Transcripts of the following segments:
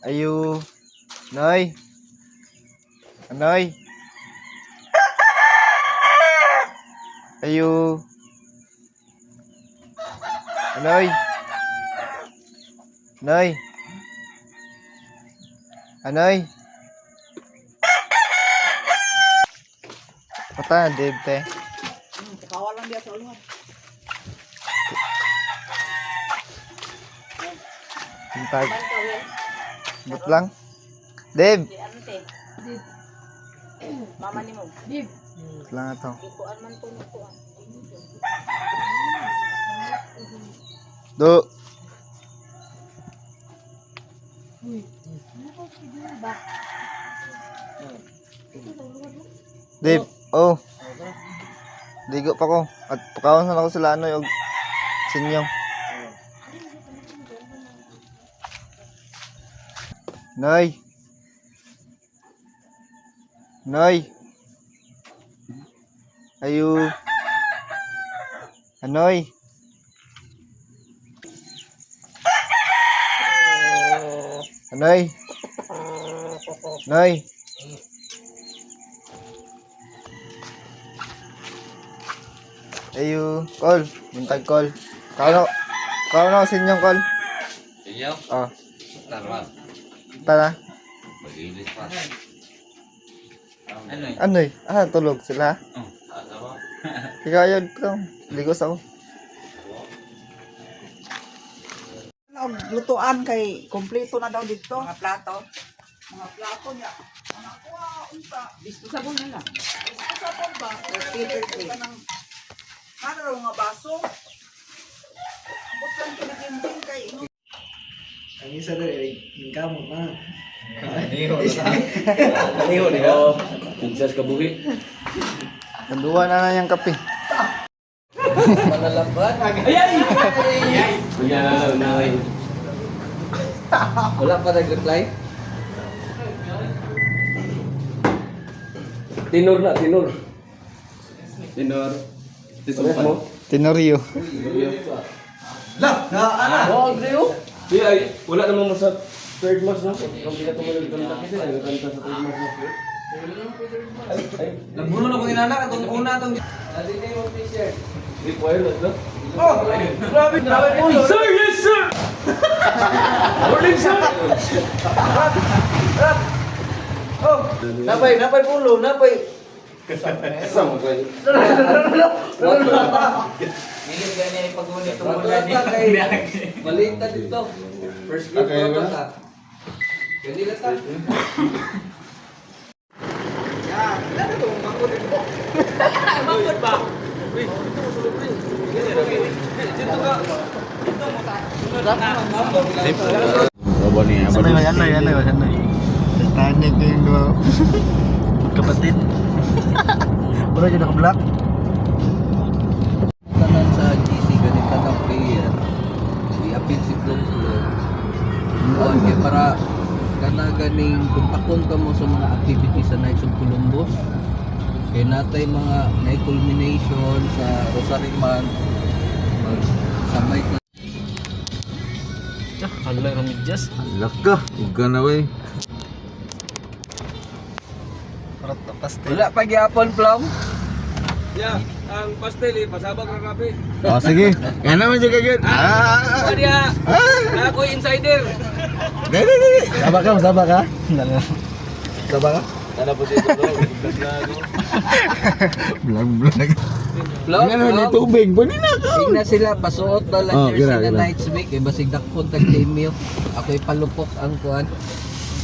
Ayu. Noy. Noy. Ayu. Noy. Noy. Anoy. Pata na Dave te. Kakawa lang dia sa ulan. Tag. But lang. Dave. Ano te? Mama ni mo. Dib. But lang ato. Ikuan man to nito. Do. Dave. Oh. Ligo pa ko. At pakawan na ako sila ano yung sinyong. Noy. Noy. Ayu. Anoy. Anoy. Noy. Ayu. Call. Buntag call. Kano ako sinyong call. Inyo? Oh. Tara. Tara. Mag-ilis pa. Ano eh? Anoy. Tulog sila. Ano ba? Kikayod ko. Ligos ako. Lutuan kay kompleto na daw dito. Mga plato. Mga plato niya. Mga kuha, unta. Disposable na lang. Disposable ba? Disposable ba ng... Ano raw mga baso? Ambot lang kinaginding kay... Ang isa na yung kamot na. Niho, niho. Pinsas kabuhi. Kanduwa na na yung kape. Malalaban. Ay! Wala pa nag-reply? Tinor na, tinor. Tinor. Tisumpan mo? Tenorio. Oo, Andrew. Di ay, wala naman mo sa third match no? Kung pinatuloy ko ng kasi nagkanta sa third match no? Ay, Nagbuno na ko inana itong una itong... adi kayo yung t-shirt. Required no? Oh! Grabe! Grabe po! Sir, yes sir! Morning sir! Oh! Napay pulo! Napay! Kasama ko yun. Milig ganyan yung pag-unit Wala ka kay maliit na dito. First grade Okay, ko wala. ka. Kanila ta. Yan. Ano to? Mangkod ito. Mangkod ba? Dito ka. Anoy. Tanya ko yung dua kapatid. Wala dyan naka-block? Tanan sa GC ganito ng player i-appeal si Klong-Klong kaya para kana ganing kuntakon ka mo sa mga activities sa Knights of Columbus kaya natay mga na-culmination sa Rosary Month sabay ka Hala, Ramidyas. laka uga na wey Parang pastel. wala pa gyapon Plum Yeah, ang pastel eh, pasabak ng kape. Oh, sige. Yan naman siya kagad. Kaya, na ako insider. Dali. Saba ka. Saba ka? Tala po dito bro, vlog na ako. Vlog. Plum tubig. Pwede na ka. Tingna sila pasuot na lang Oh, jersey gira. na Knights Week kay basig dakpon tag team ako'y palupok ang kuan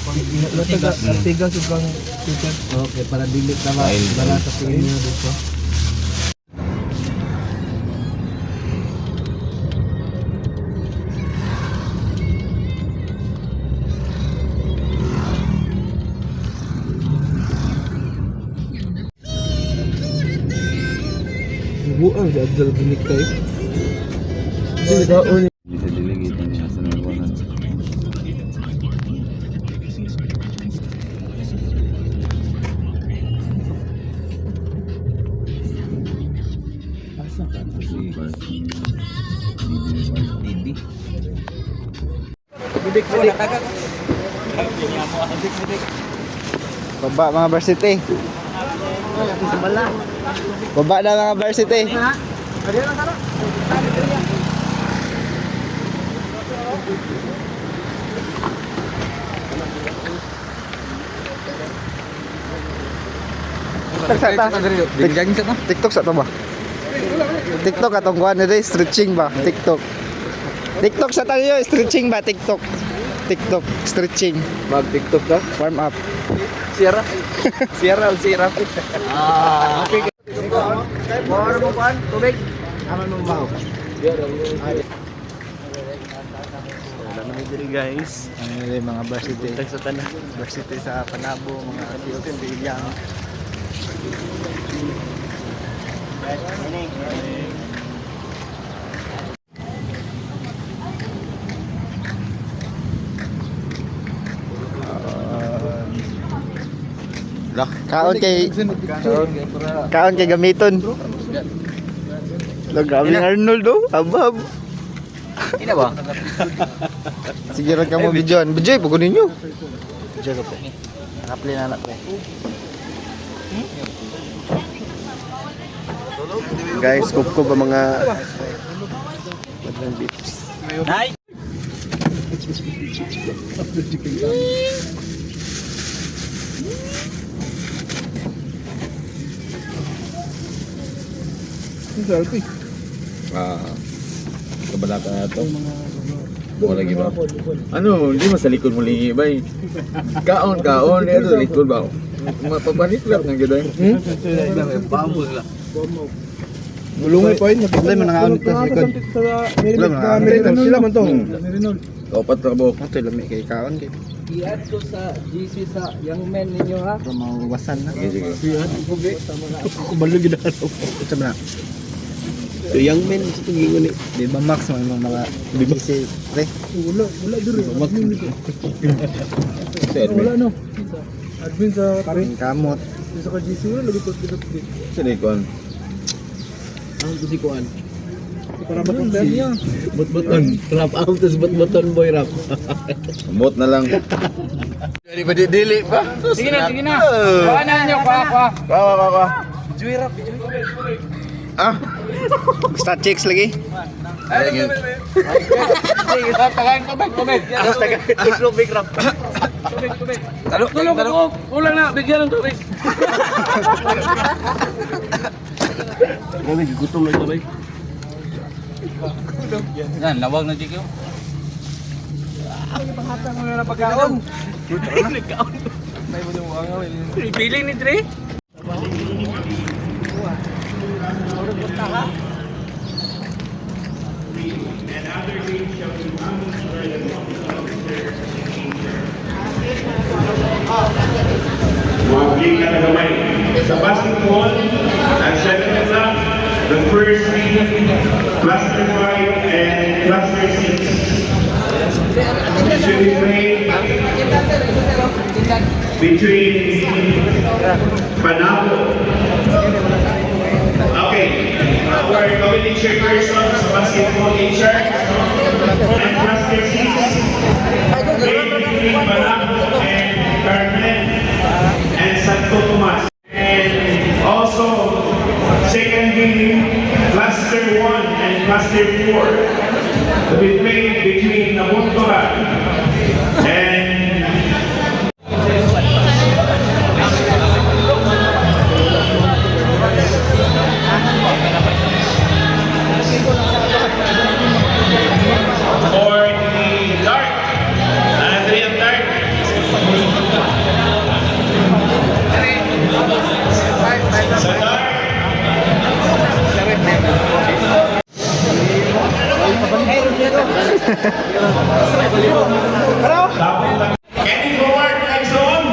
Artigas yung kang teacher. okay para dili na para sa team dito Buang sa Abdul Binik kayo. Hindi ka o bisa diligitan niya sa nalwanan asa ka na si Didi Bidik mo na. Baba mga varsity. Baba na mga varsity. TikTok sa to ba? TikTok atong kuha nila stretching ba? TikTok. TikTok sa tayo stretching ba? TikTok. TikTok stretching. Mag TikTok ka? Warm up. Sierra. Sierra. Ah. Bawar mo pan, tubig. Aman mo ba? Wala na diri guys. Ang mga varsity. Sa tanan. Varsity sa Panabo, mga Silyang. Kaon kay gamiton. Lo grabe ng Arnold oh, abab. Ina ba? Sige ra ka mo videoan. Bijoy pag ninyo. Bijoy ko po. Nakapli na anak ko. Guys, kup ba mga madlang beeps. Nay. Selfie. Kabalata na ito. Buka lagi ba? Ano, hindi mas sa likod mo lingi ba? Kaon, ito sa likod ba? Mapapaniklap ng gano'n. Pamos lang. Bulungay pa yun. Wala mo nangaon dito sa likod. Merinol sila man to. Kaupat na ba? Ito lami kay kaon kay I-add ko sa GC sa young men ninyo ha. para mauwasan na. Sige, sige. Kubalog yun ako. Ito na. The young men sa tingin ni. Di ba max mga BBC pre? Wala dito. Wala no. Admin sa Ang kamot. sa GC wala lagi to dito. Sa likod. Ang kusikuan. Para ba tong niya? Bot-boton. Rap out tas bot-boton boy rap. Bot na lang. Di ba dili pa? Sige na. Kuha na niyo, kuha. Ka. Ah. Basta chicks lagi. Tagain tubig. Tubig rap. Tulong ako. Kulang na, bigyan ng tubig. Gutom lang ito, Yan, lawag na dito. Panghatang mo na pagkaon. Piling ni Dre. Mablik na nagamay. Sa basketball, at 7 o'clock, the first team, cluster 5 and cluster 6. Should be played between Panabo. Okay, our committee chairperson sa basketball in charge and cluster 6. Played between Panabo and Carmen and Santo Tomas. And also, second game, cluster 1 and cluster 4 to be played between Namuntura and for the Dart, Andrea Dart. Sa Dart, tapos lang. Kenny forward, next zone.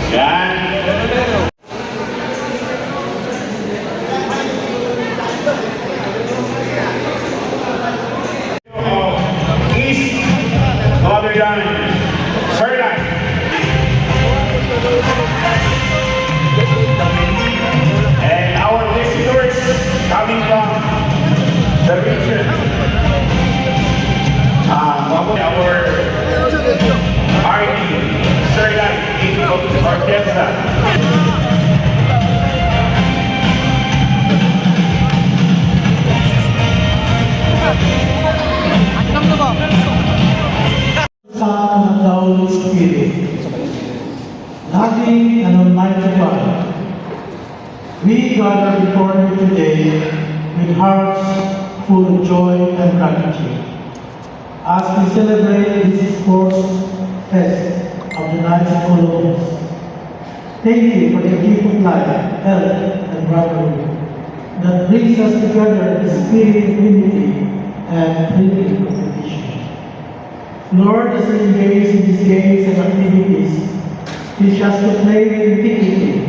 Yan. East, other than Ferland. And our visitors coming from the region. gather before you today with hearts full of joy and gratitude as we celebrate this fourth fest of the Knights of Columbus. Thank you for the gift of life, health, and brotherhood that brings us together in the spirit of unity and friendly competition. Lord, as we engage in these games and activities, teach us to play with dignity,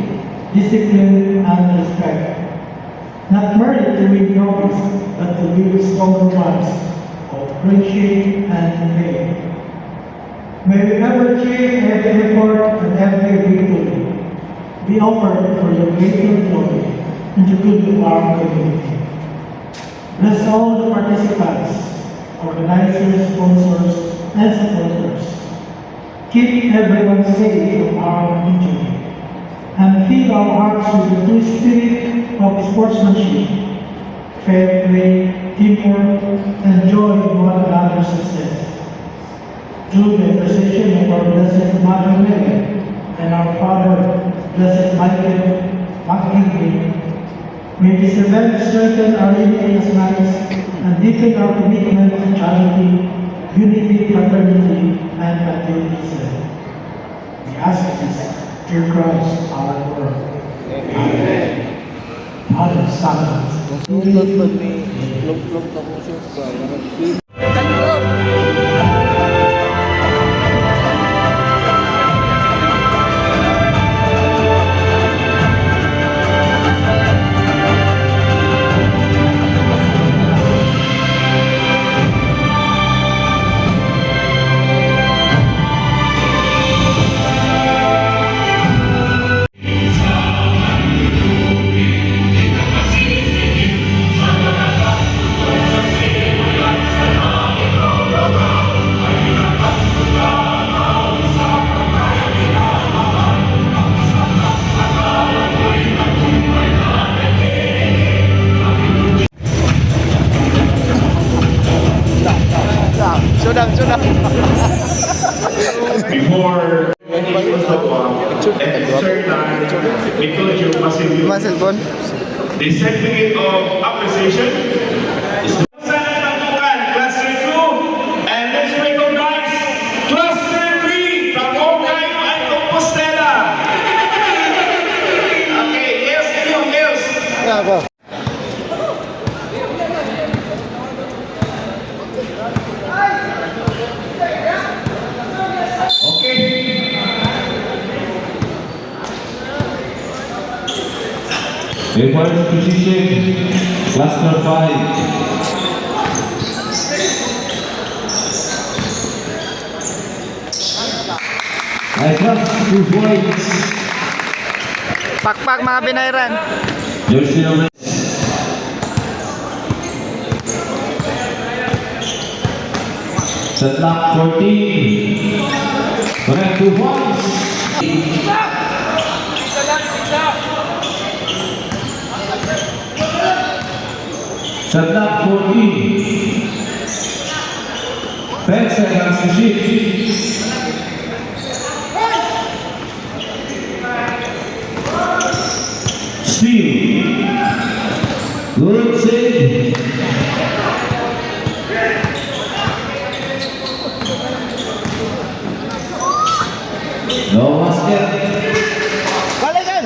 discipline, and respect. Not merely to win trophies, but to build stronger bonds of friendship and faith. May we ever achieve every effort and every victory be offered for your greater glory and the good of our community. Bless all the participants, organizers, sponsors, and supporters. Keep everyone safe from harm and injury, and fill our hearts with the true spirit of sportsmanship, fair play, teamwork, and joy in one another's success. Through the intercession of our Blessed Mother Mary and our Father, Blessed Michael Archangel, may this event strengthen our unity as knights and deepen our commitment to charity, unity, fraternity, and patriotism. We ask this through Christ our Lord. Amen. Father, Son, Sulat pa ni Plong-plong na kung siya Sudah. Before and third time, because you must Mas cellphone. the certificate of appreciation is Cluster 2, and let's recognize Cluster 3 from Ogay and Compostela. Okay, yes. Ya, apa? Okay. In first position, Cluster 5. Nice pass, 2 points. Pakpak mga binairan. Jersey number set lock 14. Correct, 2 points. Set lock 14. 10 seconds to shoot. Steal. Good save. No basket. Balikan.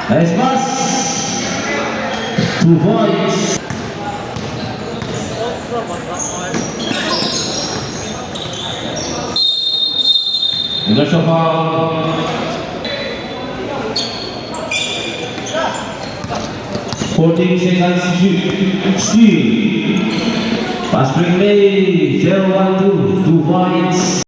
Nice pass. 2 points. There's a foul. 14 seconds to shoot. Steal. Pass break play. 0-1-2. 2 points.